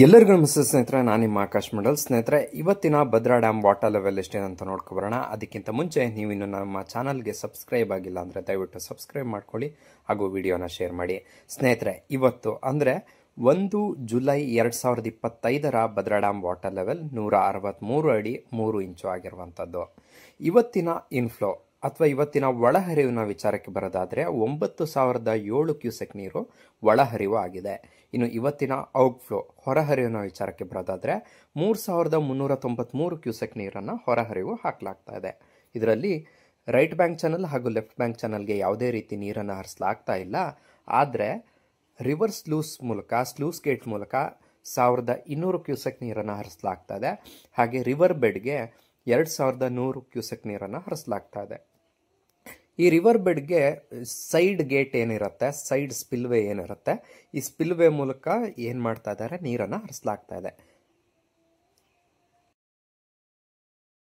ಎಲ್ಲರಿಗೂ ನಮಸ್ತೆ ಸ್ನೇಹಿತರೆ, ನಾನು ನಿಮ್ಮ ಆಕಾಶ್ ಮಂಡಲ್. ಸ್ನೇಹಿತರೆ, ಇವತ್ತಿನ ಭದ್ರಾ ಡ್ಯಾಮ್ ವಾಟರ್ ಲೆವೆಲ್ ಎಷ್ಟೇನು ಅಂತ ನೋಡ್ಕೊಬರೋಣ. ಅದಕ್ಕಿಂತ ಮುಂಚೆ ನೀವಿನ್ನು ನಮ್ಮ ಚಾನಲ್ಗೆ ಸಬ್ಸ್ಕ್ರೈಬ್ ಆಗಿಲ್ಲ ಅಂದರೆ ದಯವಿಟ್ಟು ಸಬ್ಸ್ಕ್ರೈಬ್ ಮಾಡ್ಕೊಳ್ಳಿ ಹಾಗೂ ವಿಡಿಯೋನ ಶೇರ್ ಮಾಡಿ. ಸ್ನೇಹಿತರೆ, ಇವತ್ತು ಅಂದರೆ 1 July 2025 Bhadra dam water level 163 ಅಡಿ 3 ಇಂಚು ಆಗಿರುವಂಥದ್ದು. ಇವತ್ತಿನ ಇನ್ಫ್ಲೋ ಅಥವಾ ಇವತ್ತಿನ ಒಳಹರಿವಿನ ವಿಚಾರಕ್ಕೆ ಬರೋದಾದರೆ 9,007 ಕ್ಯೂಸೆಕ್ ನೀರು ಒಳಹರಿವು ಆಗಿದೆ. ಇನ್ನು ಇವತ್ತಿನ ಔಟ್ಫ್ಲೋ ಹೊರಹರಿವಿನ ವಿಚಾರಕ್ಕೆ ಬರೋದಾದರೆ 3,393 ಕ್ಯೂಸೆಕ್ ನೀರನ್ನು ಹೊರಹರಿವು ಹಾಕಲಾಗ್ತಾ ಇದೆ. ಇದರಲ್ಲಿ ರೈಟ್ ಬ್ಯಾಂಕ್ ಚಾನಲ್ ಹಾಗೂ ಲೆಫ್ಟ್ ಬ್ಯಾಂಕ್ ಚಾನಲ್ಗೆ ಯಾವುದೇ ರೀತಿ ನೀರನ್ನು ಹರಿಸಲಾಗ್ತಾ ಇಲ್ಲ. ಆದರೆ ರಿವರ್ ಸ್ಲೂಸ್ ಗೇಟ್ ಮೂಲಕ 1,200 ಕ್ಯೂಸೆಕ್ ನೀರನ್ನು ಹರಿಸಲಾಗ್ತಾ ಇದೆ. ಹಾಗೆ ರಿವರ್ ಬೆಡ್ಗೆ 2,100 ಕ್ಯೂಸೆಕ್ ನೀರನ್ನು ಹರಿಸಲಾಗ್ತಾ ಇದೆ. ಈ ರಿವರ್ ಬೆಡ್ಗೆ ಸೈಡ್ ಗೇಟ್ ಏನಿರುತ್ತೆ, ಸೈಡ್ ಸ್ಪಿಲ್ವೇ ಏನಿರುತ್ತೆ, ಈ ಸ್ಪಿಲ್ವೇ ಮೂಲಕ ಏನು ಮಾಡ್ತಾ ಇದ್ದಾರೆ, ನೀರನ್ನು ಹರಿಸಲಾಗ್ತಾ ಇದೆ.